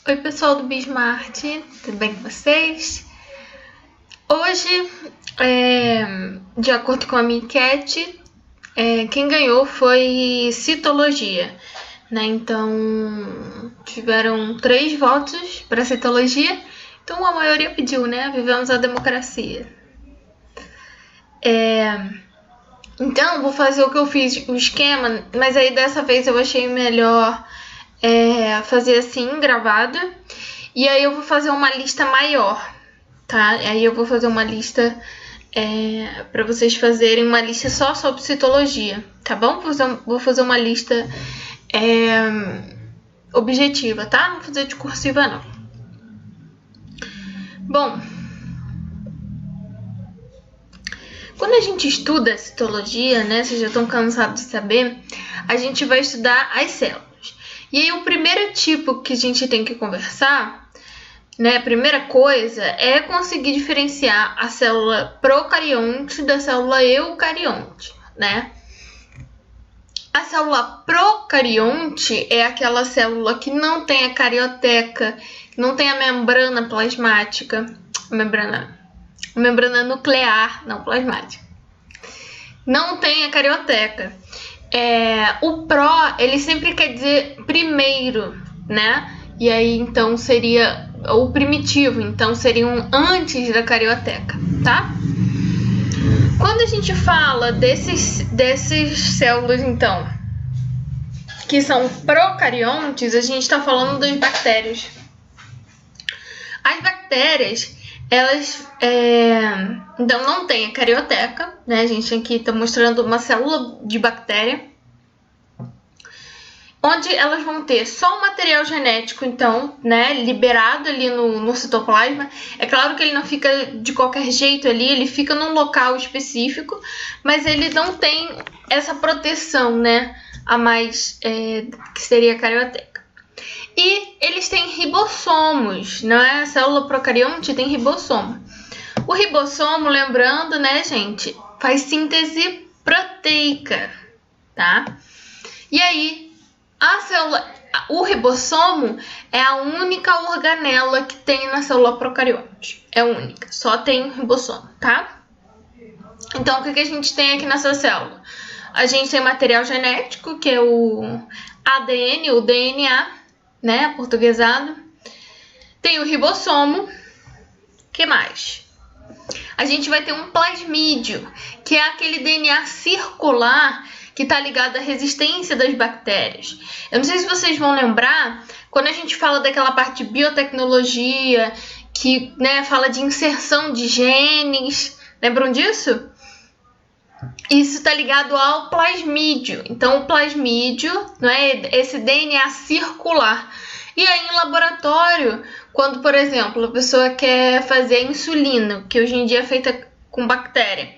Oi pessoal do Bismart, tudo bem com vocês? Hoje, de acordo com a minha enquete, quem ganhou foi citologia, né? Então, tiveram 3 votos para citologia, então a maioria pediu, né? Vivemos a democracia. Então, vou fazer o que eu fiz, o esquema, mas aí dessa vez eu achei melhor fazer assim, gravado. E aí eu vou fazer uma lista maior, tá? Aí eu vou fazer uma lista para vocês fazerem uma lista só sobre citologia, tá bom? Vou fazer uma lista objetiva, tá? Não vou fazer de cursiva, não. Bom, quando a gente estuda citologia, né? Vocês já estão cansados de saber, a gente vai estudar as células. E aí o primeiro tipo que a gente tem que conversar, né? A primeira coisa é conseguir diferenciar a célula procarionte da célula eucarionte, né? A célula procarionte é aquela célula que não tem a carioteca, que não tem a membrana plasmática, membrana nuclear, não plasmática. Não tem a carioteca. O pró, ele sempre quer dizer primeiro, né? E aí, então, seria o primitivo. Então, seriam antes da carioteca, tá? Quando a gente fala desses células, então, que são procariontes, a gente está falando das bactérias. As bactérias, elas então não tem a carioteca, né? A gente aqui está mostrando uma célula de bactéria, onde elas vão ter só o material genético, então, né, liberado ali no citoplasma. É claro que ele não fica de qualquer jeito ali, ele fica num local específico, mas ele não tem essa proteção, né, a mais que seria a carioteca. E eles têm ribossomos, não é? A célula procarionte tem ribossomo. O ribossomo, lembrando, né, gente, faz síntese proteica, tá? E aí, o ribossomo é a única organela que tem na célula procarionte. É única, só tem ribossomo, tá? Então, o que a gente tem aqui nessa célula? A gente tem material genético, que é o ADN, o DNA, né, aportuguesado. Tem o ribossomo. Que mais? A gente vai ter um plasmídio, que é aquele DNA circular que está ligado à resistência das bactérias. Eu não sei se vocês vão lembrar, quando a gente fala daquela parte de biotecnologia, que, né, fala de inserção de genes, lembram disso? Isso está ligado ao plasmídio. Então, o plasmídio, não é, esse DNA circular. E aí, em laboratório, quando, por exemplo, a pessoa quer fazer insulina, que hoje em dia é feita com bactéria,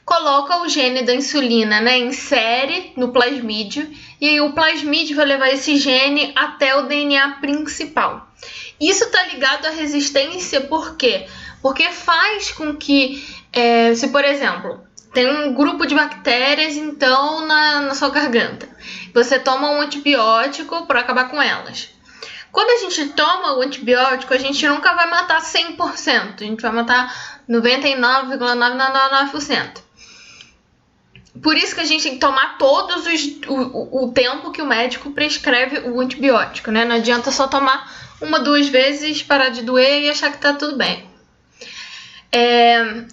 coloca o gene da insulina, né, insere no plasmídio, e aí o plasmídio vai levar esse gene até o DNA principal. Isso está ligado à resistência, por quê? Porque faz com que, se por exemplo, tem um grupo de bactérias, então, na sua garganta, você toma um antibiótico para acabar com elas. Quando a gente toma o antibiótico, a gente nunca vai matar 100%, a gente vai matar 99,999%. Por isso que a gente tem que tomar o tempo que o médico prescreve o antibiótico, né? Não adianta só tomar 1, 2 vezes, parar de doer e achar que tá tudo bem.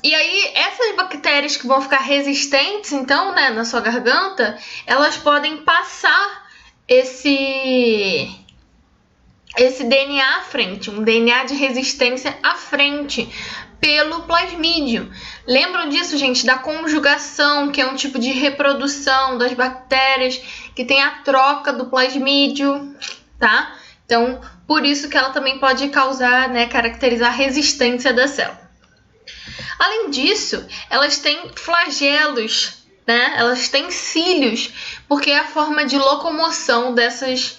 E aí, essas bactérias que vão ficar resistentes, então, né, na sua garganta, elas podem passar esse DNA à frente, um DNA de resistência à frente, pelo plasmídio. Lembram disso, gente? Da conjugação, que é um tipo de reprodução das bactérias, que tem a troca do plasmídio, tá? Então, por isso que ela também pode causar, né, caracterizar a resistência da célula. Além disso, elas têm flagelos, né? Elas têm cílios, porque é a forma de locomoção dessas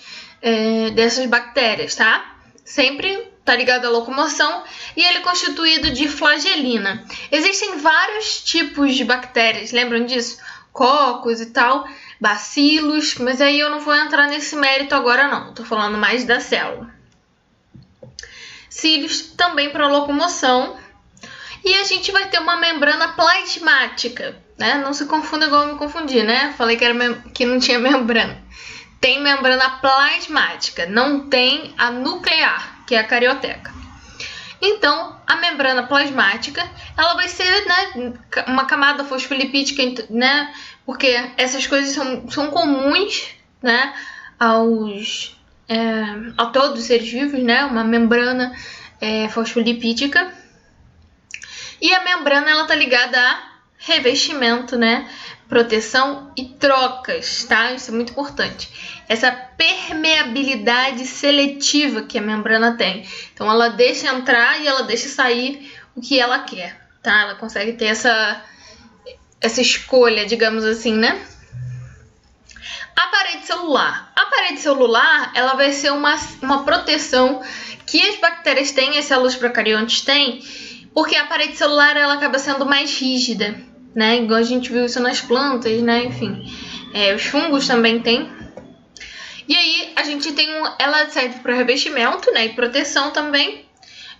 bactérias, tá? Sempre tá ligado à locomoção, e ele é constituído de flagelina. Existem vários tipos de bactérias, lembram disso? Cocos e tal, bacilos, mas aí eu não vou entrar nesse mérito agora não, tô falando mais da célula. cílios também para locomoção. E a gente vai ter uma membrana plasmática, né? Não se confunda igual eu me confundi, né? Falei que não tinha membrana. Tem membrana plasmática, não tem a nuclear, que é a carioteca. Então, a membrana plasmática, ela vai ser, né, uma camada fosfolipídica, né? Porque essas coisas são comuns, né, a todos os seres vivos, né? Uma membrana fosfolipídica. E a membrana, ela tá ligada a revestimento, né? Proteção e trocas, tá? Isso é muito importante. Essa permeabilidade seletiva que a membrana tem. Então, ela deixa entrar e ela deixa sair o que ela quer, tá? Ela consegue ter essa escolha, digamos assim, né? A parede celular. A parede celular, ela vai ser uma proteção que as bactérias têm, as células procariontes têm, porque a parede celular, ela acaba sendo mais rígida, né? Igual a gente viu isso nas plantas, né? Enfim, os fungos também têm. E aí, a gente tem ela serve para revestimento, né? E proteção também.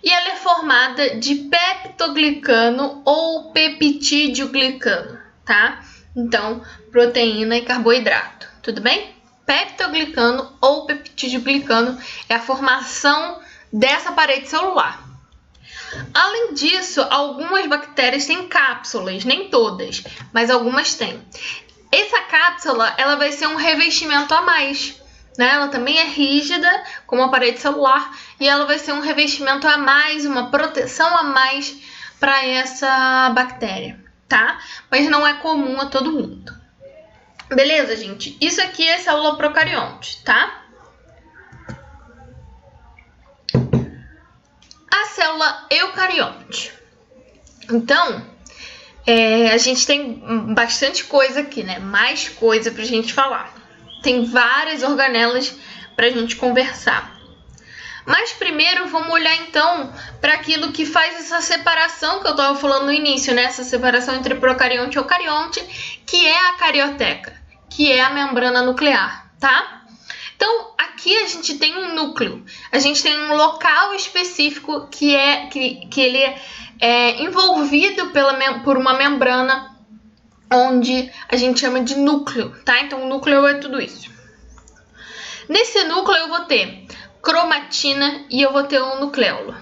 E ela é formada de peptoglicano ou peptídeo-glicano, tá? Então, proteína e carboidrato, tudo bem? Peptoglicano ou peptídeo-glicano é a formação dessa parede celular. Além disso, algumas bactérias têm cápsulas, nem todas, mas algumas têm. Essa cápsula, ela vai ser um revestimento a mais, né? Ela também é rígida, como a parede celular, e ela vai ser um revestimento a mais, uma proteção a mais para essa bactéria, tá? Mas não é comum a todo mundo. Beleza, gente? Isso aqui é célula procarionte, tá? A célula eucarionte. Então, a gente tem bastante coisa aqui, né? Mais coisa pra gente falar. Tem várias organelas pra gente conversar. Mas primeiro vamos olhar então para aquilo que faz essa separação que eu estava falando no início, né? Essa separação entre procarionte e eucarionte, que é a carioteca, que é a membrana nuclear, tá? Então, aqui a gente tem um núcleo, a gente tem um local específico que ele é envolvido por uma membrana onde a gente chama de núcleo, tá? Então, o núcleo é tudo isso. Nesse núcleo eu vou ter cromatina e eu vou ter um nucleolo.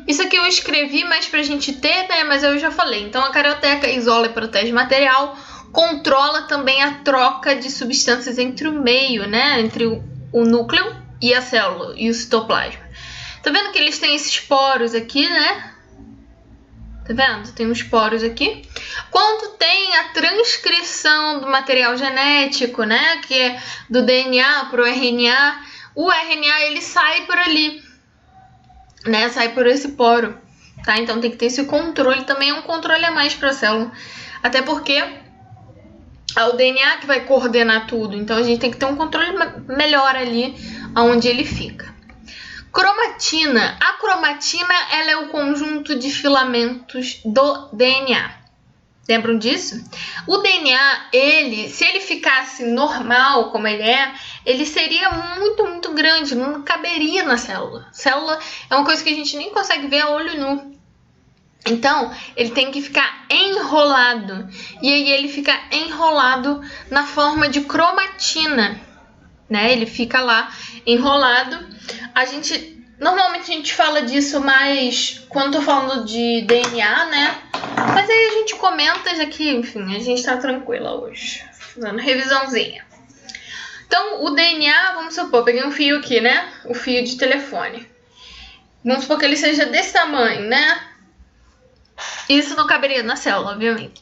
Isso aqui eu escrevi mais pra gente ter, né? Mas eu já falei. Então, a carioteca isola e protege material, controla também a troca de substâncias entre o meio, né? Entre o núcleo e a célula e o citoplasma. Tá vendo que eles têm esses poros aqui, né? Tá vendo? Tem uns poros aqui. Quando tem a transcrição do material genético, né? Que é do DNA para o RNA. O RNA, ele sai por ali, né? Sai por esse poro, tá? Então tem que ter esse controle. Também é um controle a mais para a célula. Até porque é o DNA que vai coordenar tudo. Então a gente tem que ter um controle melhor ali onde ele fica. Cromatina. A cromatina, ela é o conjunto de filamentos do DNA. Lembram disso? O DNA, se ele ficasse normal como ele seria muito, muito grande, não caberia na célula. Célula é uma coisa que a gente nem consegue ver a olho nu. Então, ele tem que ficar enrolado. E aí ele fica enrolado na forma de cromatina, né? Ele fica lá enrolado. Normalmente a gente fala disso mais quando tô falando de DNA, né? Mas aí a gente comenta, já que, enfim, a gente tá tranquila hoje, fazendo revisãozinha. Então, o DNA, vamos supor, peguei um fio aqui, né? O fio de telefone. Vamos supor que ele seja desse tamanho, né? Isso não caberia na célula, obviamente.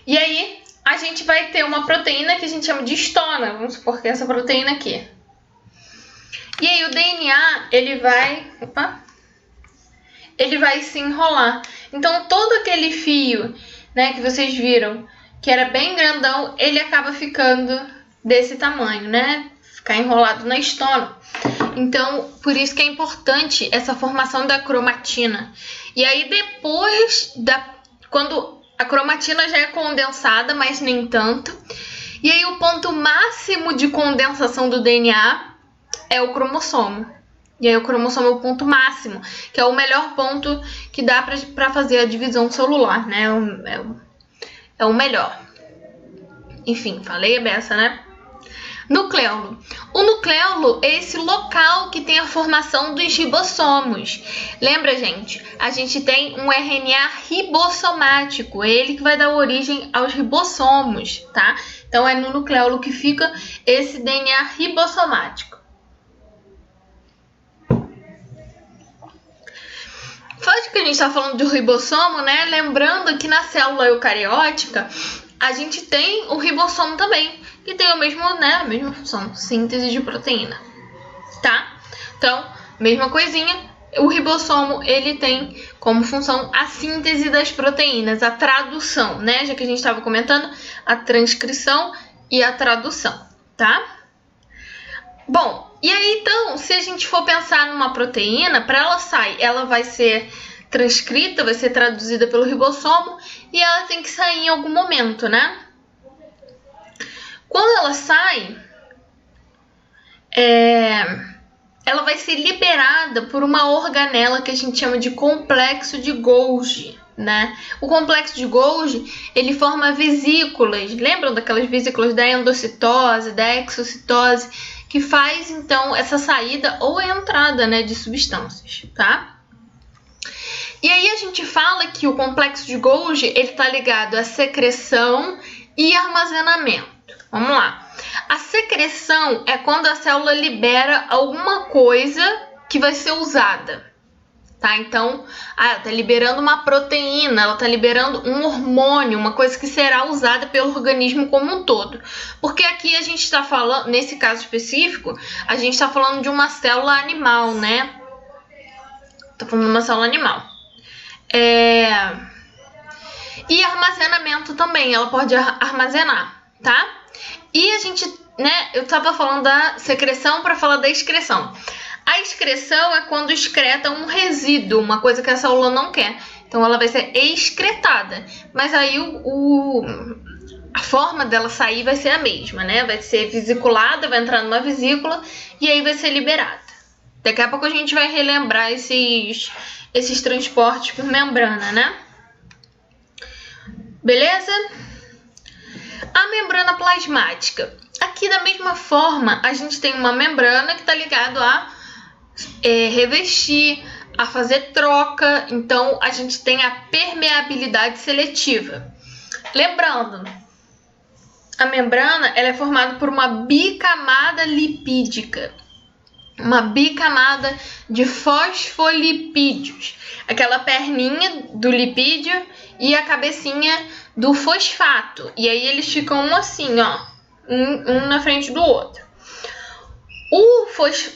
E aí, a gente vai ter uma proteína que a gente chama de histona. Vamos supor que é essa proteína aqui. E aí, o DNA, ele vai se enrolar. Então, todo aquele fio, né, que vocês viram, que era bem grandão, ele acaba ficando desse tamanho, né? Ficar enrolado na histona. Então, por isso que é importante essa formação da cromatina. E aí, depois, quando a cromatina já é condensada, mas nem tanto. E aí, o ponto máximo de condensação do DNA é o cromossomo. E aí o cromossomo é o ponto máximo, que é o melhor ponto que dá para fazer a divisão celular, né? É o melhor. Enfim, falei a beça, né? Nucleolo. O nucleolo é esse local que tem a formação dos ribossomos. Lembra, gente? A gente tem um RNA ribossomático, é ele que vai dar origem aos ribossomos, tá? Então é no nucleolo que fica esse DNA ribossomático. Faz que a gente está falando do ribossomo, né? Lembrando que na célula eucariótica a gente tem o ribossomo também, que tem o mesmo, né, a mesma função, síntese de proteína, tá? Então, mesma coisinha, o ribossomo, ele tem como função a síntese das proteínas, a tradução, né? Já que a gente estava comentando, a transcrição e a tradução, tá? Bom, e aí então, se a gente for pensar numa proteína, para ela sair, ela vai ser transcrita, vai ser traduzida pelo ribossomo e ela tem que sair em algum momento, né? Quando ela sai, ela vai ser liberada por uma organela que a gente chama de complexo de Golgi, né? O complexo de Golgi, ele forma vesículas. Lembram daquelas vesículas da endocitose, da exocitose, que faz então essa saída ou a entrada, né, de substâncias, tá? E aí a gente fala que o complexo de Golgi, ele está ligado à secreção e armazenamento. Vamos lá. A secreção é quando a célula libera alguma coisa que vai ser usada, tá? Então, ela está liberando uma proteína, ela está liberando um hormônio, uma coisa que será usada pelo organismo como um todo. Porque aqui a gente está falando, nesse caso específico, a gente está falando de uma célula animal, né? Está falando de uma célula animal. E armazenamento também, ela pode armazenar, tá? E a gente, né, eu estava falando da secreção para falar da excreção. A excreção é quando excreta um resíduo, uma coisa que a célula não quer. Então ela vai ser excretada, mas aí a forma dela sair vai ser a mesma, né? Vai ser vesiculada, vai entrar numa vesícula e aí vai ser liberada. Daqui a pouco a gente vai relembrar esses transportes por membrana, né? Beleza? A membrana plasmática. Aqui da mesma forma, a gente tem uma membrana que está ligada a revestir, a fazer troca. Então, a gente tem a permeabilidade seletiva. Lembrando, a membrana ela é formada por uma bicamada lipídica. Uma bicamada de fosfolipídios. Aquela perninha do lipídio e a cabecinha do fosfato. E aí eles ficam um assim, ó. Um na frente do outro.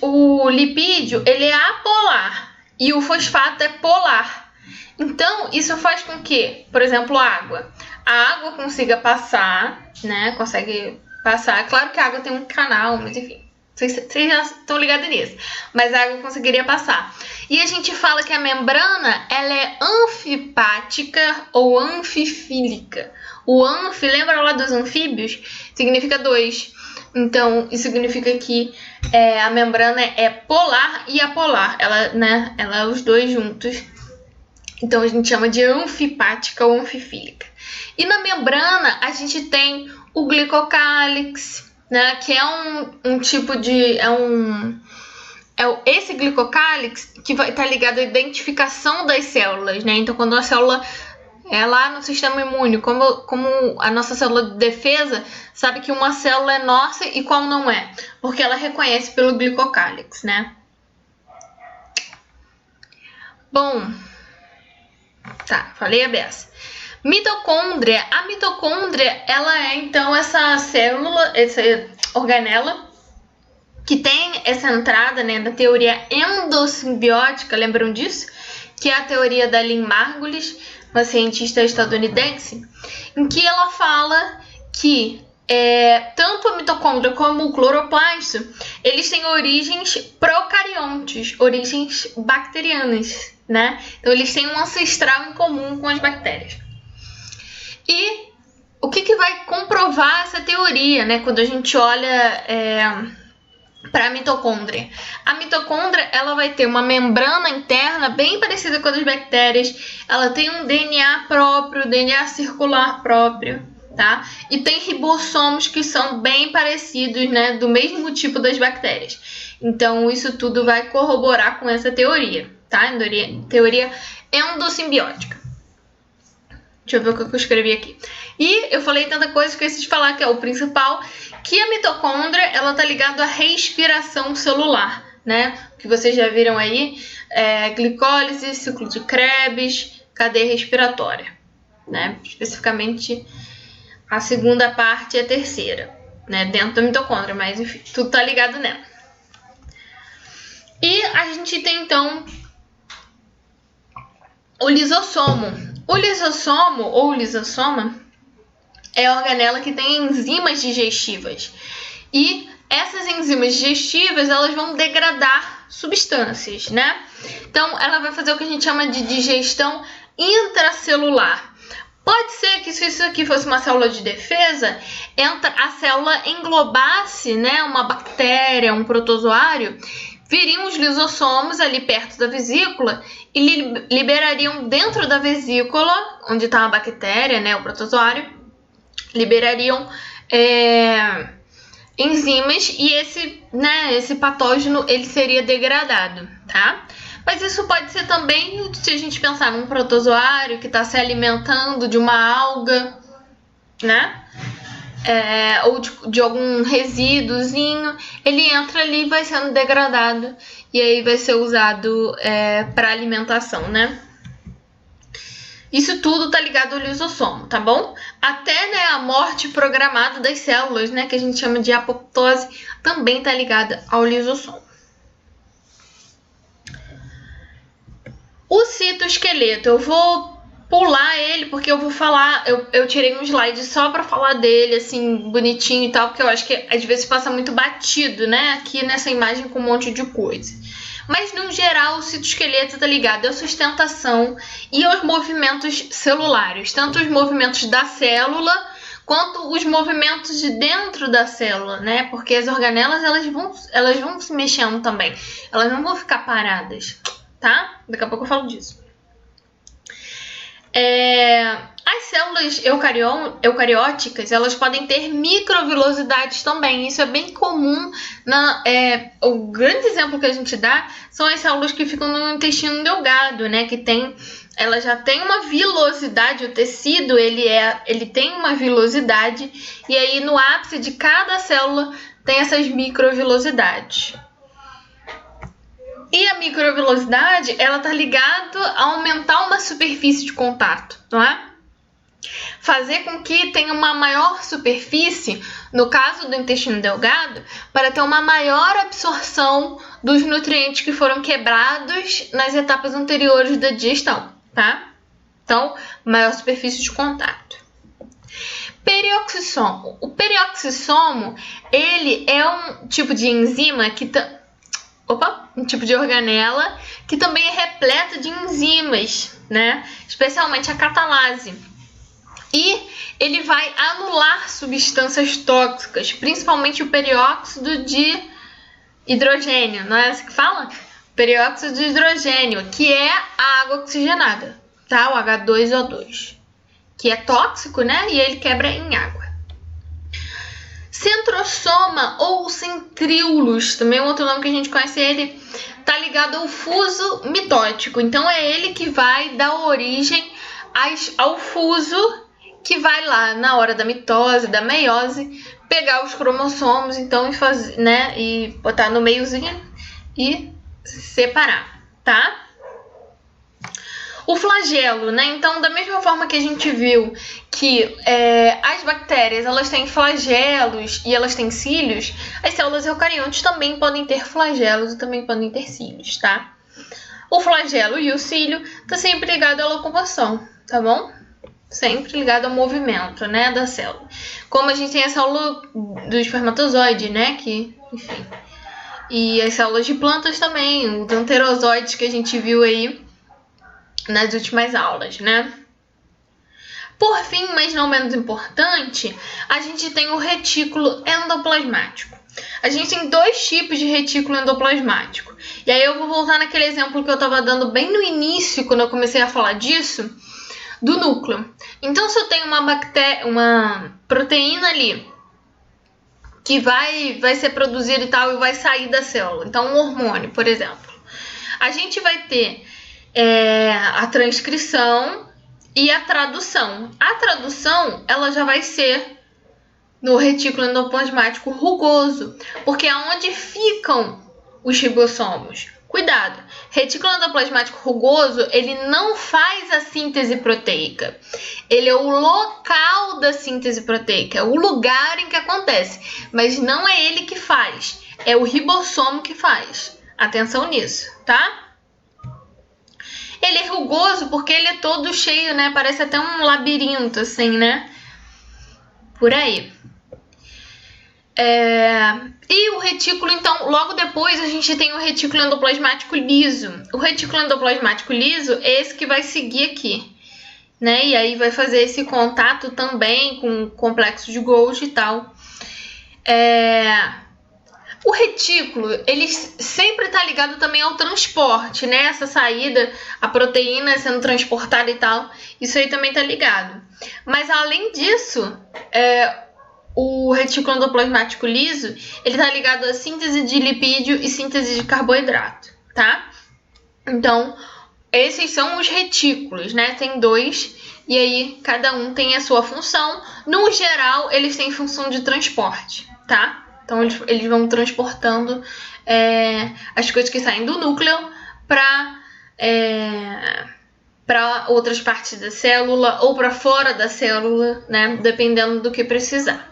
O lipídio, ele é apolar. E o fosfato é polar. Então, isso faz com que, por exemplo, a água consiga passar, né? Consegue passar. Claro que a água tem um canal, mas enfim. Vocês já estão ligados nisso. Mas a água conseguiria passar. E a gente fala que a membrana, ela é anfipática ou anfifílica. O anfi, lembra lá dos anfíbios? Significa 2. Então, isso significa que a membrana é polar e apolar. Ela é os dois juntos. Então, a gente chama de anfipática ou anfifílica. E na membrana, a gente tem o glicocálix, né, que é um tipo de... esse glicocálix que vai estar ligado à identificação das células, né? Então, quando a célula é lá no sistema imune, como a nossa célula de defesa sabe que uma célula é nossa e qual não é, porque ela reconhece pelo glicocálix, né? Bom, tá, falei a beça. Mitocôndria. A mitocôndria, ela é então essa célula, essa organela que tem essa entrada, né, da teoria endossimbiótica, lembram disso? Que é a teoria da Lynn Margulis, uma cientista estadunidense, em que ela fala que tanto a mitocôndria como o cloroplasto, eles têm origens procariontes, origens bacterianas, né? Então eles têm um ancestral em comum com as bactérias. E o que vai comprovar essa teoria, né? Quando a gente olha para a mitocôndria. A mitocôndria, ela vai ter uma membrana interna bem parecida com a das bactérias. Ela tem um DNA próprio, DNA circular próprio, tá? E tem ribossomos que são bem parecidos, né, do mesmo tipo das bactérias. Então, isso tudo vai corroborar com essa teoria, tá? Teoria endossimbiótica. Deixa eu ver o que eu escrevi aqui. E eu falei tanta coisa que eu esqueci de falar, que é o principal, que a mitocôndria, ela tá ligada à respiração celular, né? Que vocês já viram aí, glicólise, ciclo de Krebs, cadeia respiratória, né? Especificamente a segunda parte e a terceira, né? Dentro da mitocôndria, mas enfim, tudo tá ligado nela. E a gente tem então o lisossomo. O lisossomo ou lisossoma é a organela que tem enzimas digestivas. E essas enzimas digestivas, elas vão degradar substâncias, né? Então, ela vai fazer o que a gente chama de digestão intracelular. Pode ser que se isso aqui fosse uma célula de defesa, a célula englobasse, né, uma bactéria, um protozoário, viriam os lisossomos ali perto da vesícula e liberariam dentro da vesícula, onde está a bactéria, né, o protozoário, liberariam enzimas e esse patógeno ele seria degradado, tá? Mas isso pode ser também, se a gente pensar num protozoário que está se alimentando de uma alga, né? Ou de algum resíduozinho, ele entra ali e vai sendo degradado e aí vai ser usado para alimentação, né? Isso tudo tá ligado ao lisossomo, tá bom? Até, né, a morte programada das células, né, que a gente chama de apoptose, também tá ligada ao lisossomo. O citoesqueleto, eu vou pular ele porque eu vou falar, eu tirei um slide só para falar dele, assim, bonitinho e tal, porque eu acho que às vezes passa muito batido, né, aqui nessa imagem com um monte de coisa. Mas, no geral, o citoesqueleto está ligado à sustentação e aos movimentos celulares, tanto os movimentos da célula quanto os movimentos de dentro da célula, né? Porque as organelas elas vão se mexendo também, elas não vão ficar paradas, tá? Daqui a pouco eu falo disso. As células eucarióticas, elas podem ter microvilosidades também. Isso é bem comum. O grande exemplo que a gente dá são as células que ficam no intestino delgado, né? Ela já tem uma vilosidade, o tecido ele tem uma vilosidade, e aí no ápice de cada célula tem essas microvilosidades. E a microvilosidade, ela está ligada a aumentar uma superfície de contato, não é? Fazer com que tenha uma maior superfície, no caso do intestino delgado, para ter uma maior absorção dos nutrientes que foram quebrados nas etapas anteriores da digestão, tá? Então, maior superfície de contato. Perioxissomo. O perioxissomo, ele é um tipo de enzima um tipo de organela que também é repleta de enzimas, né? Especialmente a catalase. E ele vai anular substâncias tóxicas, principalmente o peróxido de hidrogênio, não é assim que fala? Peróxido de hidrogênio, que é a água oxigenada, tá? O H2O2, que é tóxico, né? E ele quebra em água. Centrosoma ou centríolos, também é um outro nome que a gente conhece, ele tá ligado ao fuso mitótico. Então é ele que vai dar origem ao fuso, que vai lá na hora da mitose, da meiose, pegar os cromossomos, então, e botar no meiozinho e separar, tá? O flagelo, né? Então, da mesma forma que a gente viu que as bactérias, elas têm flagelos e elas têm cílios, as células eucariontes também podem ter flagelos e também podem ter cílios, tá? O flagelo e o cílio tá sempre ligado à locomoção, tá bom? Sempre ligado ao movimento, né, da célula. Como a gente tem a célula do espermatozoide, né, enfim. E as células de plantas também, os anterozoides que a gente viu aí nas últimas aulas, né? Por fim, mas não menos importante, a gente tem o retículo endoplasmático. A gente tem dois tipos de retículo endoplasmático. E aí eu vou voltar naquele exemplo que eu estava dando bem no início, quando eu comecei a falar disso, do núcleo. Então, se eu tenho uma proteína ali que vai ser produzida e tal e vai sair da célula, então um hormônio, por exemplo, a gente vai ter a transcrição e a tradução. A tradução, ela já vai ser no retículo endoplasmático rugoso, porque é onde ficam os ribossomos. Cuidado, retículo endoplasmático rugoso, ele não faz a síntese proteica. Ele é o local da síntese proteica, é o lugar em que acontece, mas não é ele que faz, é o ribossomo que faz. Atenção nisso, tá? Ele é rugoso porque ele é todo cheio, né? Parece até um labirinto, assim, né? Por aí. E o retículo, então, logo depois a gente tem o retículo endoplasmático liso. O retículo endoplasmático liso é esse que vai seguir aqui, né? E aí vai fazer esse contato também com o complexo de Golgi e tal. O retículo, ele sempre está ligado também ao transporte, né? Essa saída, a proteína sendo transportada e tal, isso aí também está ligado. Mas além disso, o retículo endoplasmático liso, ele está ligado à síntese de lipídio e síntese de carboidrato, tá? Então, esses são os retículos, né? Tem dois, e aí cada um tem a sua função. No geral, eles têm função de transporte, tá? Então, eles vão transportando as coisas que saem do núcleo para outras partes da célula ou para fora da célula, né? Dependendo do que precisar.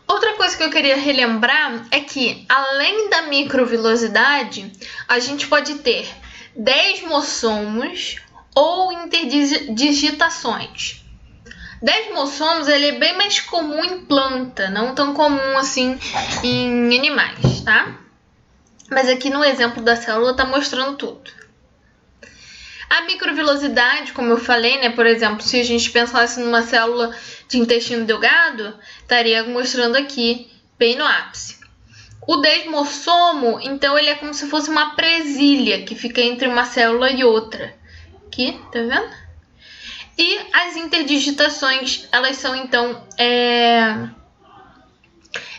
Outra coisa que eu queria relembrar é que, além da microvilosidade, a gente pode ter desmossomos ou interdigitações. Desmossomos ele é bem mais comum em planta, não tão comum assim em animais, tá? Mas aqui no exemplo da célula tá mostrando tudo. A microvilosidade, como eu falei, né? Por exemplo, se a gente pensasse numa célula de intestino delgado, estaria mostrando aqui, bem no ápice. O desmossomo, então, ele é como se fosse uma presilha que fica entre uma célula e outra. Aqui, tá vendo? E as interdigitações, elas são, então,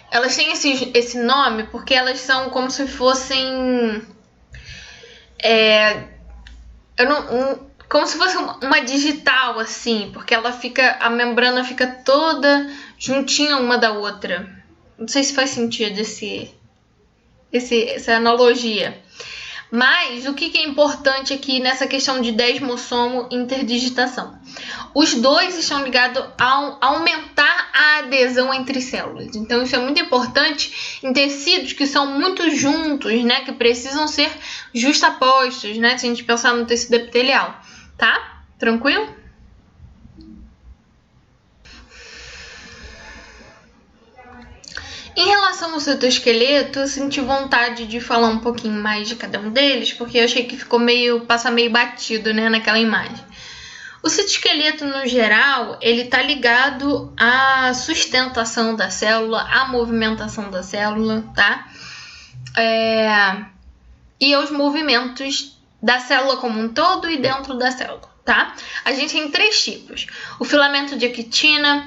elas têm esse nome porque elas são como se fossem... como se fosse uma digital, assim, porque a membrana fica toda juntinha uma da outra. Não sei se faz sentido essa analogia. Mas o que é importante aqui nessa questão de desmossomo e interdigitação? Os dois estão ligados a aumentar a adesão entre células. Então, isso é muito importante em tecidos que são muito juntos, né? Que precisam ser justapostos, né? Se a gente pensar no tecido epitelial, tá? Tranquilo? Em relação ao citoesqueleto, eu senti vontade de falar um pouquinho mais de cada um deles, porque eu achei que passa meio batido, né, naquela imagem. O citoesqueleto, no geral, ele está ligado à sustentação da célula, à movimentação da célula, tá? E aos movimentos da célula como um todo e dentro da célula, tá? A gente tem três tipos: o filamento de actina,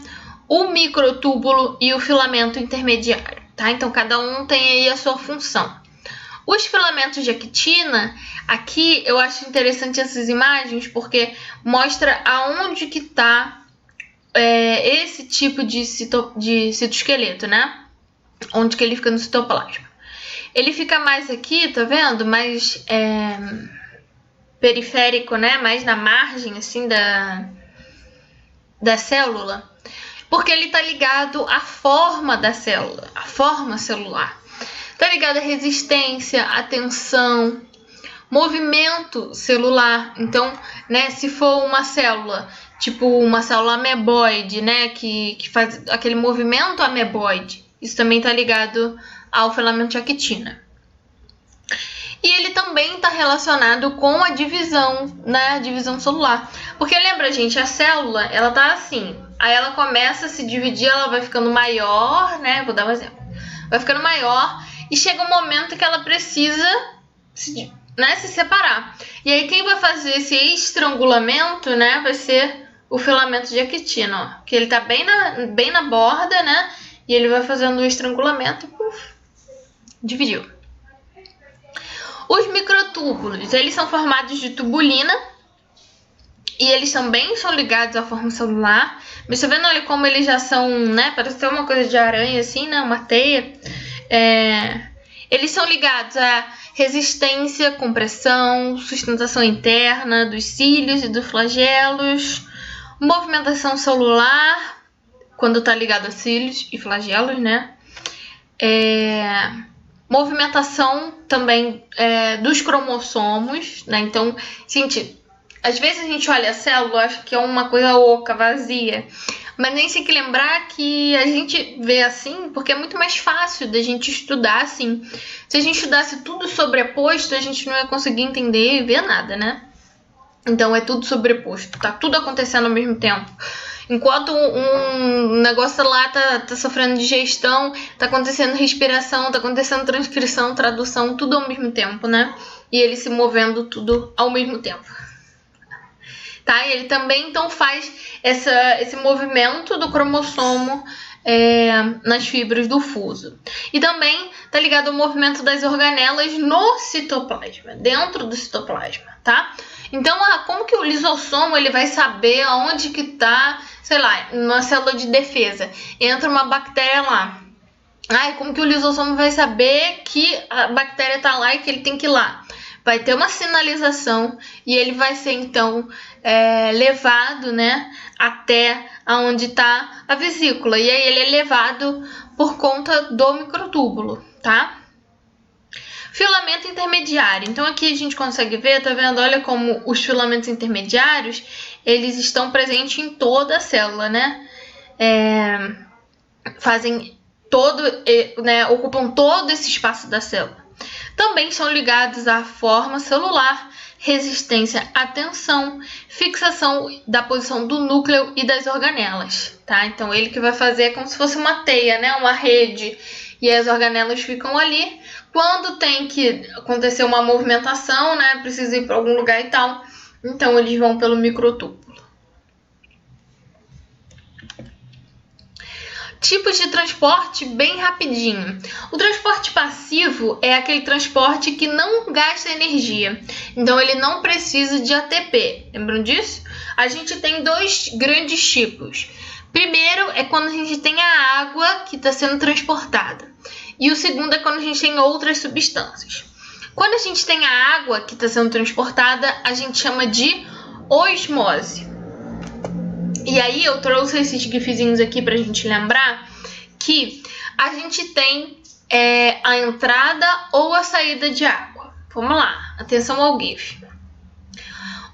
o microtúbulo e o filamento intermediário, tá? Então, cada um tem aí a sua função. Os filamentos de actina, aqui eu acho interessante essas imagens porque mostra aonde que está esse tipo de citoesqueleto, né? Onde que ele fica no citoplasma. Ele fica mais aqui, tá vendo? Mais periférico, né? Mais na margem, assim, da célula. Porque ele está ligado à forma da célula, à forma celular. Está ligado à resistência, à tensão, movimento celular. Então, né, se for uma célula, tipo uma célula ameboide, né, que faz aquele movimento ameboide, isso também está ligado ao filamento de actina. E ele também está relacionado com a divisão, né? A divisão celular. Porque lembra, gente, a célula, ela tá assim. Aí ela começa a se dividir, ela vai ficando maior, né? Vou dar um exemplo. Vai ficando maior e chega um momento que ela precisa se separar. E aí quem vai fazer esse estrangulamento, né? Vai ser o filamento de actina, ó. Que ele tá bem na borda, né? E ele vai fazendo o estrangulamento. Dividiu. Os microtúbulos, eles são formados de tubulina e eles também são ligados à forma celular. Mas tá vendo, olha como eles já são, né? Parece ter uma coisa de aranha assim, né? Uma teia. Eles são ligados à resistência, compressão, sustentação interna dos cílios e dos flagelos, movimentação celular, quando tá ligado a cílios e flagelos, né? Movimentação também dos cromossomos, né? Então, gente, às vezes a gente olha a célula, acha que é uma coisa oca, vazia, mas nem tem que lembrar que a gente vê assim porque é muito mais fácil da gente estudar assim. Se a gente estudasse tudo sobreposto, a gente não ia conseguir entender e ver nada, né? Então é tudo sobreposto, tá tudo acontecendo ao mesmo tempo. Enquanto um negócio lá tá sofrendo digestão, tá acontecendo respiração, tá acontecendo transcrição, tradução, tudo ao mesmo tempo, né? E ele se movendo tudo ao mesmo tempo. Tá? E ele também então faz esse movimento do cromossomo nas fibras do fuso. E também tá ligado ao movimento das organelas no citoplasma, dentro do citoplasma, tá? Então, como que o lisossomo ele vai saber aonde que tá, sei lá, numa célula de defesa? Entra uma bactéria lá. Como que o lisossomo vai saber que a bactéria tá lá e que ele tem que ir lá? Vai ter uma sinalização e ele vai ser, então, levado, né, até onde está a vesícula. E aí ele é levado por conta do microtúbulo, tá? Filamento intermediário. Então aqui a gente consegue ver, tá vendo? Olha como os filamentos intermediários, eles estão presentes em toda a célula, né? Fazem todo, né, ocupam todo esse espaço da célula. Também são ligados à forma celular, resistência à tensão, fixação da posição do núcleo e das organelas, tá? Então ele que vai fazer como se fosse uma teia, né? Uma rede, e as organelas ficam ali. Quando tem que acontecer uma movimentação, né? Precisa ir para algum lugar e tal, então eles vão pelo microtúbulo. Tipos de transporte bem rapidinho. O transporte passivo é aquele transporte que não gasta energia. Então ele não precisa de ATP. Lembram disso? A gente tem dois grandes tipos. Primeiro é quando a gente tem a água que está sendo transportada. E o segundo é quando a gente tem outras substâncias. Quando a gente tem a água que está sendo transportada, a gente chama de osmose. E aí eu trouxe esses gifzinhos aqui pra gente lembrar que a gente tem a entrada ou a saída de água. Vamos lá, atenção ao gif.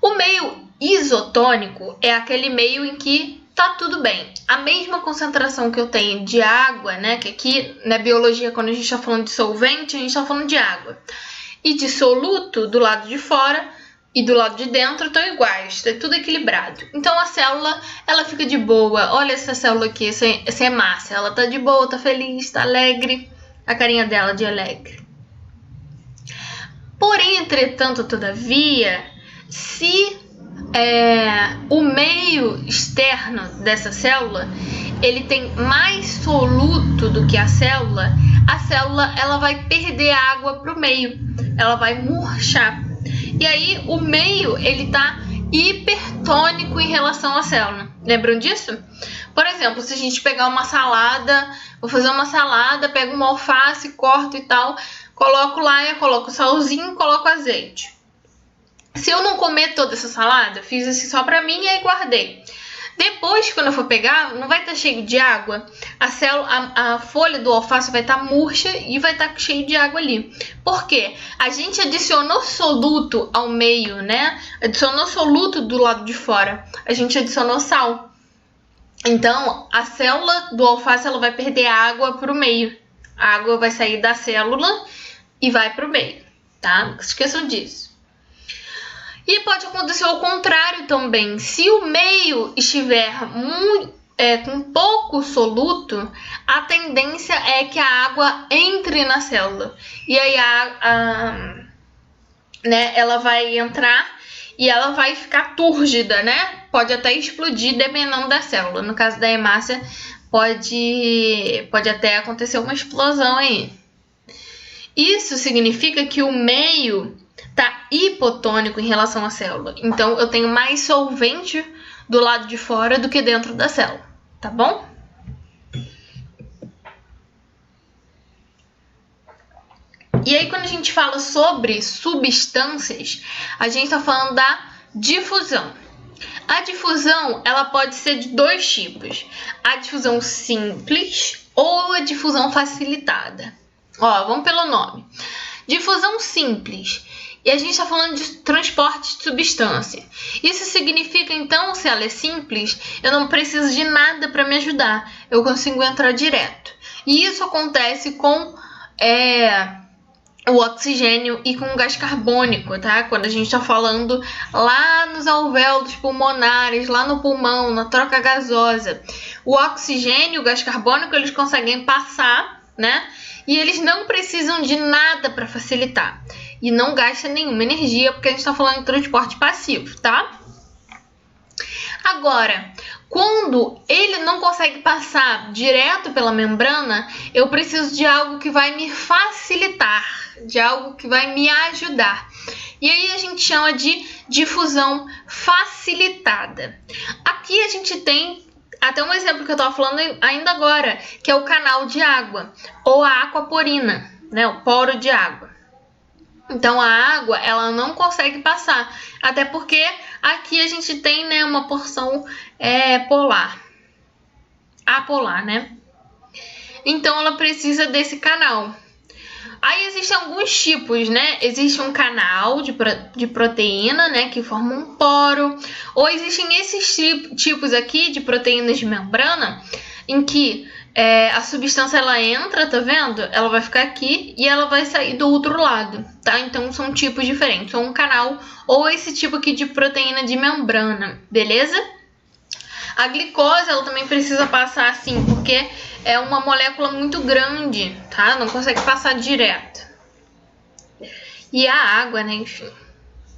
O meio isotônico é aquele meio em que tá tudo bem. A mesma concentração que eu tenho de água, né? Que aqui na biologia, quando a gente tá falando de solvente, a gente tá falando de água. E de soluto do lado de fora e do lado de dentro estão iguais, está tudo equilibrado. Então a célula, ela fica de boa. Olha essa célula aqui, essa hemácia, ela tá de boa, tá feliz, tá alegre. A carinha dela de alegre. Porém, entretanto, todavia, se o meio externo dessa célula, ele tem mais soluto do que a célula ela vai perder água para o meio, ela vai murchar. E aí o meio ele tá hipertônico em relação à célula. Lembram disso? Por exemplo, se a gente pegar uma salada, vou fazer uma salada, pego uma alface, corto e tal, coloco lá, eu coloco salzinho, coloco azeite. Se eu não comer toda essa salada, fiz assim só pra mim e aí guardei. Depois, quando eu for pegar, não vai estar cheio de água. A folha do alface vai estar murcha e vai estar cheio de água ali. Por quê? A gente adicionou soluto ao meio, né? Adicionou soluto do lado de fora. A gente adicionou sal. Então, a célula do alface ela vai perder água para o meio. A água vai sair da célula e vai para o meio. tá? Não esqueçam disso. E pode acontecer o contrário também. Se o meio estiver com pouco soluto, a tendência é que a água entre na célula. E aí ela vai entrar e ela vai ficar túrgida, né? Pode até explodir dependendo da célula. No caso da hemácia, pode até acontecer uma explosão aí. Isso significa que o meio está hipotônico em relação à célula. Então, eu tenho mais solvente do lado de fora do que dentro da célula, tá bom? E aí, quando a gente fala sobre substâncias, a gente está falando da difusão. A difusão, ela pode ser de dois tipos. A difusão simples ou a difusão facilitada. Ó, vamos pelo nome. Difusão simples. E a gente está falando de transporte de substância. Isso significa, então, se ela é simples, eu não preciso de nada para me ajudar. Eu consigo entrar direto. E isso acontece com o oxigênio e com o gás carbônico, tá? Quando a gente está falando lá nos alvéolos pulmonares, lá no pulmão, na troca gasosa. O oxigênio e o gás carbônico, eles conseguem passar, né? E eles não precisam de nada para facilitar. E não gasta nenhuma energia, porque a gente está falando de transporte passivo, tá? Agora, quando ele não consegue passar direto pela membrana, eu preciso de algo que vai me facilitar, de algo que vai me ajudar. E aí a gente chama de difusão facilitada. Aqui a gente tem até um exemplo que eu estava falando ainda agora, que é o canal de água, ou a aquaporina, né? O poro de água. Então, a água, ela não consegue passar, até porque aqui a gente tem, né, uma porção apolar, né? Então, ela precisa desse canal. Aí, existem alguns tipos, né? Existe um canal de proteína, né, que forma um poro, ou existem esses tipos aqui de proteínas de membrana, em que a substância ela entra, tá vendo? Ela vai ficar aqui e ela vai sair do outro lado, tá? Então são tipos diferentes, ou um canal ou esse tipo aqui de proteína de membrana, beleza? A glicose ela também precisa passar assim, porque é uma molécula muito grande, tá? Não consegue passar direto. E a água, né? Enfim.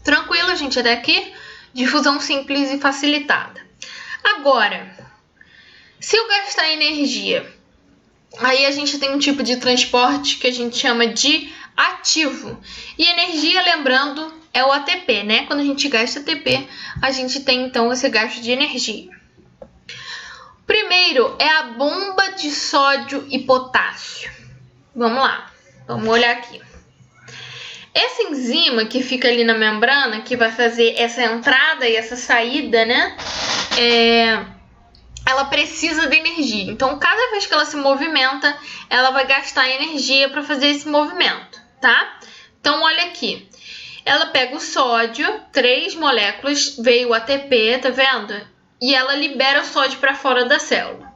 Tranquilo, gente, até aqui? Difusão simples e facilitada. Agora, se eu gastar energia, aí a gente tem um tipo de transporte que a gente chama de ativo. E energia, lembrando, é o ATP, né? Quando a gente gasta ATP, a gente tem então esse gasto de energia. Primeiro é a bomba de sódio e potássio. Vamos lá, vamos olhar aqui. Essa enzima que fica ali na membrana, que vai fazer essa entrada e essa saída, né? Ela precisa de energia. Então, cada vez que ela se movimenta, ela vai gastar energia para fazer esse movimento, tá? Então, olha aqui. Ela pega o sódio, 3 moléculas, veio o ATP, tá vendo? E ela libera o sódio para fora da célula.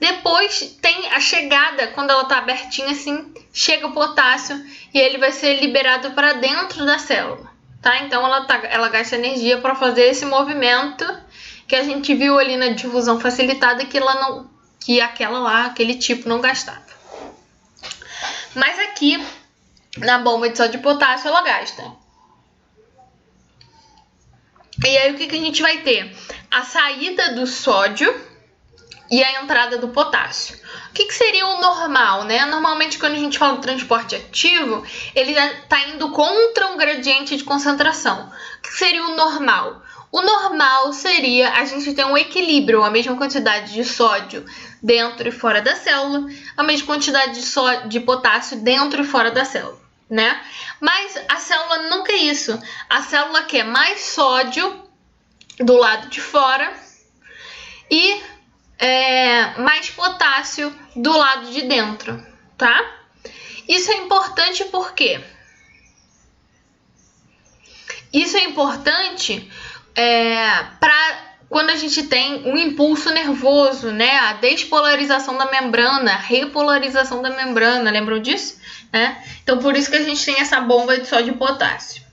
Depois tem a chegada, quando ela está abertinha assim, chega o potássio e ele vai ser liberado para dentro da célula, tá? Então, ela gasta energia para fazer esse movimento que a gente viu ali na difusão facilitada, que aquele tipo não gastava. Mas aqui, na bomba de sódio e potássio, ela gasta. E aí, o que a gente vai ter? A saída do sódio e a entrada do potássio. O que seria o normal, né? Normalmente, quando a gente fala de transporte ativo, ele está indo contra um gradiente de concentração. O que seria o normal? O normal seria a gente ter um equilíbrio, a mesma quantidade de sódio dentro e fora da célula, a mesma quantidade de potássio dentro e fora da célula, né? Mas a célula não quer isso. A célula quer mais sódio do lado de fora e mais potássio do lado de dentro, tá? Isso é importante porque para quando a gente tem um impulso nervoso, né? A despolarização da membrana, a repolarização da membrana, lembram disso? né? Então, por isso que a gente tem essa bomba de sódio e potássio.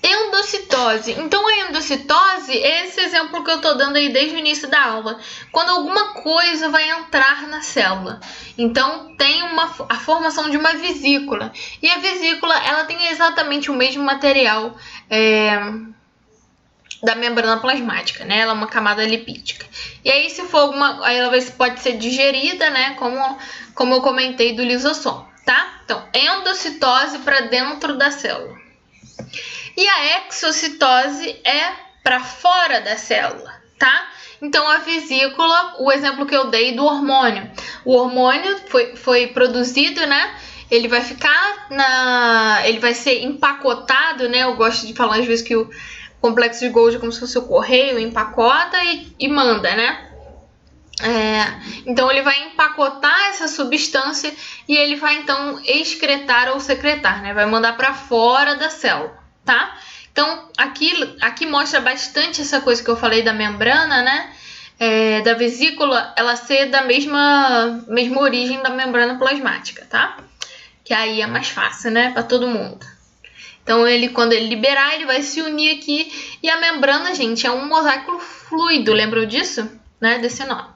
Endocitose. Então, a endocitose é esse exemplo que eu estou dando aí desde o início da aula. Quando alguma coisa vai entrar na célula. Então, tem a formação de uma vesícula. E a vesícula, ela tem exatamente o mesmo material da membrana plasmática, né? Ela é uma camada lipídica. E aí, se for aí ela pode ser digerida, né? Como eu comentei do lisossomo, tá? Então, endocitose para dentro da célula. E a exocitose é para fora da célula, tá? Então, a vesícula, o exemplo que eu dei do hormônio. O hormônio foi produzido, né? Ele vai ficar ele vai ser empacotado, né? Eu gosto de falar às vezes que o complexo de Golgi é como se fosse o correio, empacota e manda, né? Então, ele vai empacotar essa substância e ele vai, então, excretar ou secretar, né? Vai mandar para fora da célula, tá? Então, aqui mostra bastante essa coisa que eu falei da membrana, né? Da vesícula, ela ser da mesma origem da membrana plasmática, tá? Que aí é mais fácil, né? Para todo mundo. Então, quando ele liberar, ele vai se unir aqui. E a membrana, gente, é um mosaico fluido. Lembram disso? Né? Desse nome.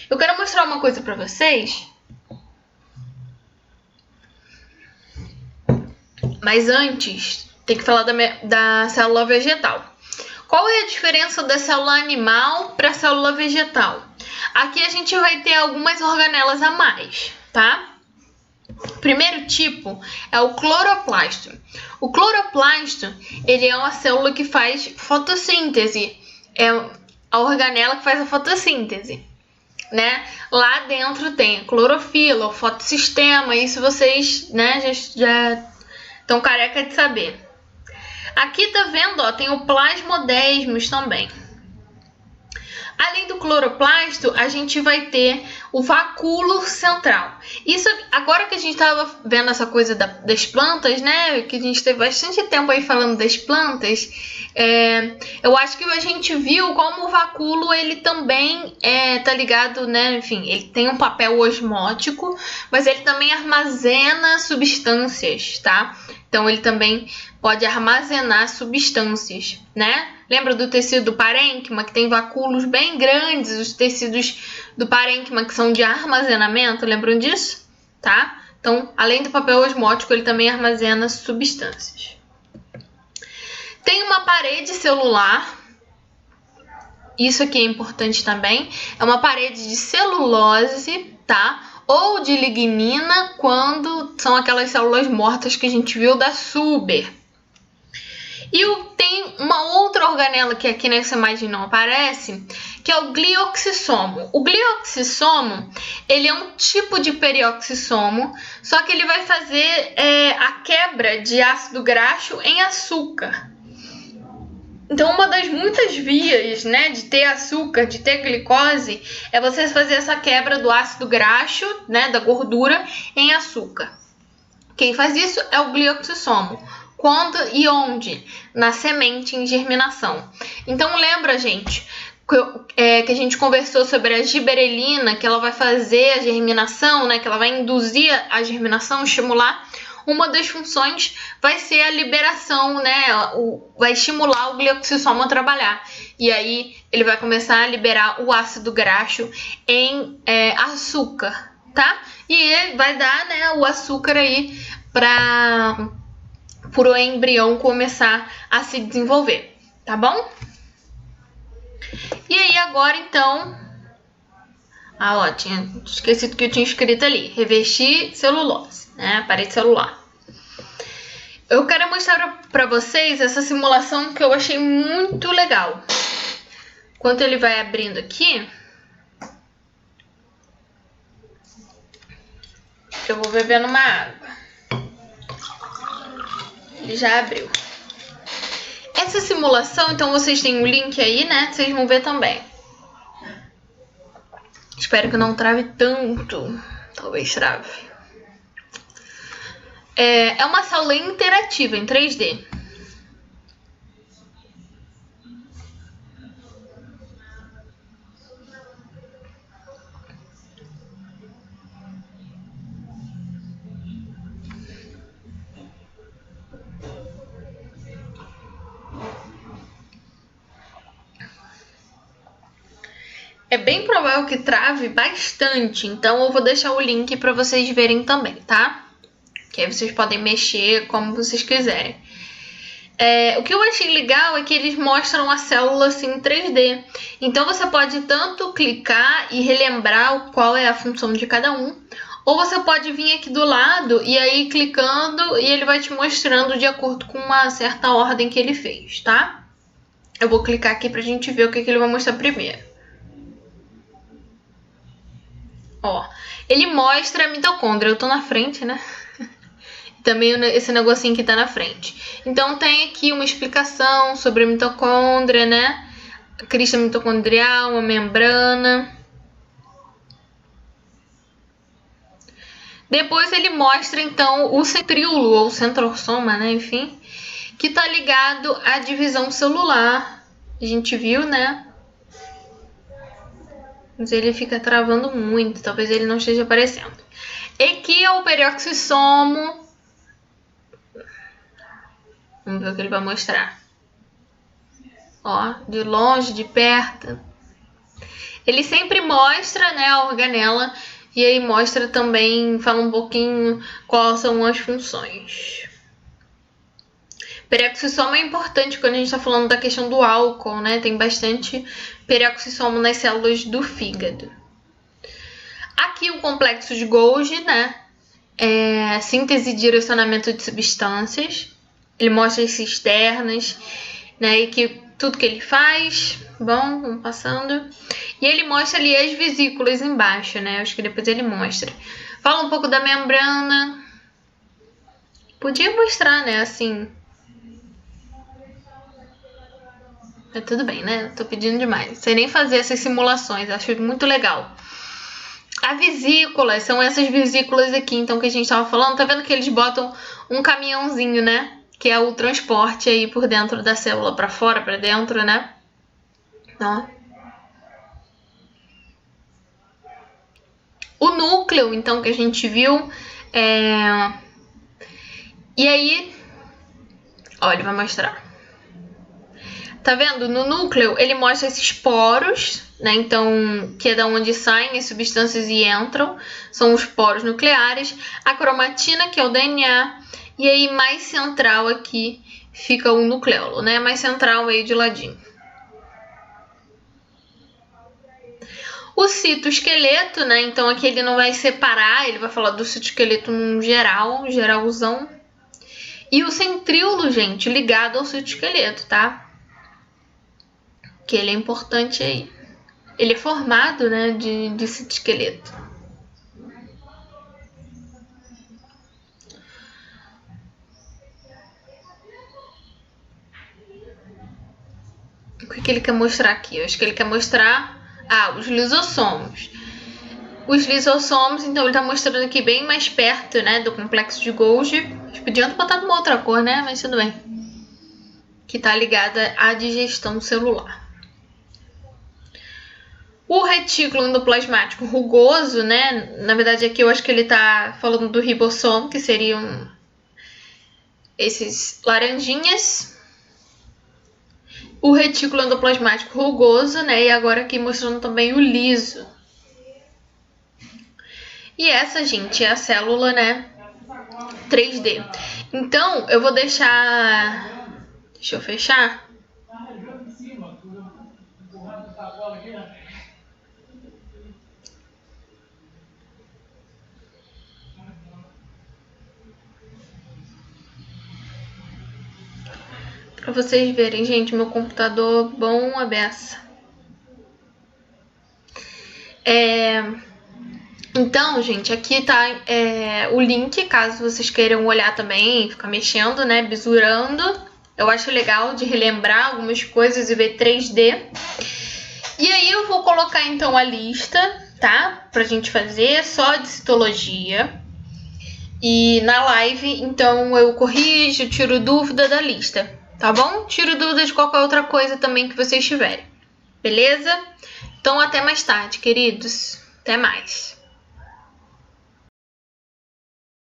Eu quero mostrar uma coisa para vocês. Mas antes, tem que falar da célula vegetal. Qual é a diferença da célula animal para a célula vegetal? Aqui a gente vai ter algumas organelas a mais, tá? O primeiro tipo é o cloroplasto. O cloroplasto, ele é uma célula que faz fotossíntese. É a organela que faz a fotossíntese, né? Lá dentro tem a clorofila, o fotossistema. Isso vocês, né, já estão careca de saber. Aqui tá vendo, ó, tem o plasmodesmos também. Além do cloroplasto, a gente vai ter o vacúolo central. Isso, agora que a gente estava vendo essa coisa das plantas, né? Que a gente teve bastante tempo aí falando das plantas. Eu acho que a gente viu como o vacúolo, ele também tá ligado, né? Enfim, ele tem um papel osmótico, mas ele também armazena substâncias, tá? Então, ele também pode armazenar substâncias, né? Lembra do tecido do parênquima, que tem vacúolos bem grandes, os tecidos do parênquima que são de armazenamento, lembram disso? Tá? Então, além do papel osmótico, ele também armazena substâncias. Tem uma parede celular, isso aqui é importante também, é uma parede de celulose, tá? Ou de lignina, quando são aquelas células mortas que a gente viu da Suber. E tem uma outra organela que aqui nessa imagem não aparece, que é o glioxissomo. O glioxissomo, ele é um tipo de perioxissomo, só que ele vai fazer a quebra de ácido graxo em açúcar. Então, uma das muitas vias, né, de ter açúcar, de ter glicose, é você fazer essa quebra do ácido graxo, né, da gordura, em açúcar. Quem faz isso é o glioxissomo. Quando e onde? Na semente em germinação. Então, lembra, gente, que a gente conversou sobre a giberelina, que ela vai fazer a germinação, né, que ela vai induzir a germinação, estimular. Uma das funções vai ser a liberação, né? Vai estimular o glioxissomo a trabalhar. E aí ele vai começar a liberar o ácido graxo em açúcar, tá? E vai dar, né, o açúcar aí para o embrião começar a se desenvolver, tá bom? E aí agora então... tinha esquecido que eu tinha escrito ali. Revestir celulose, né? Parede celular. Eu quero mostrar para vocês essa simulação que eu achei muito legal. Enquanto ele vai abrindo aqui, eu vou bebendo uma água. Ele já abriu. Essa simulação, então vocês têm o link aí, né? Vocês vão ver também. Espero que não trave tanto. Talvez trave. É uma sala interativa em 3D. é bem provável que trave bastante, então eu vou deixar o link para vocês verem também, tá? Que aí vocês podem mexer como vocês quiserem. O que eu achei legal é que eles mostram a célula assim em 3D. Então você pode tanto clicar e relembrar qual é a função de cada um, ou você pode vir aqui do lado e aí clicando e ele vai te mostrando de acordo com uma certa ordem que ele fez, tá? Eu vou clicar aqui pra gente ver o que ele vai mostrar primeiro. Ó, ele mostra a mitocôndria. Eu tô na frente, né? Também esse negocinho que tá na frente. Então tem aqui uma explicação sobre a mitocôndria, né? A crista mitocondrial, uma membrana. Depois ele mostra então o centríolo ou centrosoma, né? Enfim, que tá ligado à divisão celular. A gente viu, né? Mas ele fica travando muito, talvez ele não esteja aparecendo. Aqui é o peroxissomo. Vamos ver o que ele vai mostrar. Ó, de longe, de perto. Ele sempre mostra, né, a organela. E aí mostra também, fala um pouquinho quais são as funções. Peroxissomo é importante quando a gente está falando da questão do álcool, né? Tem bastante peroxissomo nas células do fígado. Aqui o complexo de Golgi, né? Síntese e direcionamento de substâncias. Ele mostra as cisternas, né? E que tudo que ele faz. Bom, vamos passando. E ele mostra ali as vesículas embaixo, né? Acho que depois ele mostra. Fala um pouco da membrana. Podia mostrar, né? Assim. Mas tudo bem, né? Tô pedindo demais. Não sei nem fazer essas simulações. Acho muito legal. A vesícula, são essas vesículas aqui, então, que a gente tava falando. Tá vendo que eles botam um caminhãozinho, né? Que é o transporte aí por dentro da célula, pra fora, pra dentro, né? Ó. O núcleo, então, que a gente viu. E aí, ó, ele vai mostrar. Tá vendo? No núcleo, ele mostra esses poros, né? Então, que é da onde saem as substâncias e entram. São os poros nucleares. A cromatina, que é o DNA. E aí, mais central aqui, fica o nucleolo, né? Mais central aí de ladinho. O citoesqueleto, né? Então, aqui ele não vai separar. Ele vai falar do citoesqueleto num geral, geralzão. E o centríolo, gente, ligado ao citoesqueleto, tá? Que ele é importante aí. Ele é formado, né, de citoesqueleto. O que ele quer mostrar aqui? Eu acho que ele quer mostrar os lisossomos. Os lisossomos, então, ele tá mostrando aqui bem mais perto, né, do complexo de Golgi. Eles podiam ter botado uma outra cor, né, mas tudo bem. Que tá ligada à digestão celular. O retículo endoplasmático rugoso, né? Na verdade, aqui eu acho que ele tá falando do ribossomo, que seriam esses laranjinhas. O retículo endoplasmático rugoso, né? E agora aqui mostrando também o liso. E essa, gente, é a célula, né? 3D. Então, eu vou deixar... Deixa eu fechar. Pra vocês verem, gente, meu computador bom a beça. Então, gente, aqui tá o link, caso vocês queiram olhar também, ficar mexendo, né, bisurando. Eu acho legal de relembrar algumas coisas e ver 3D. E aí eu vou colocar, então, a lista, tá? Pra gente fazer só de citologia. E na live, então, eu corrijo, tiro dúvida da lista. Tá bom? Tiro dúvida de qualquer outra coisa também que vocês tiverem. Beleza? Então, até mais tarde, queridos. Até mais.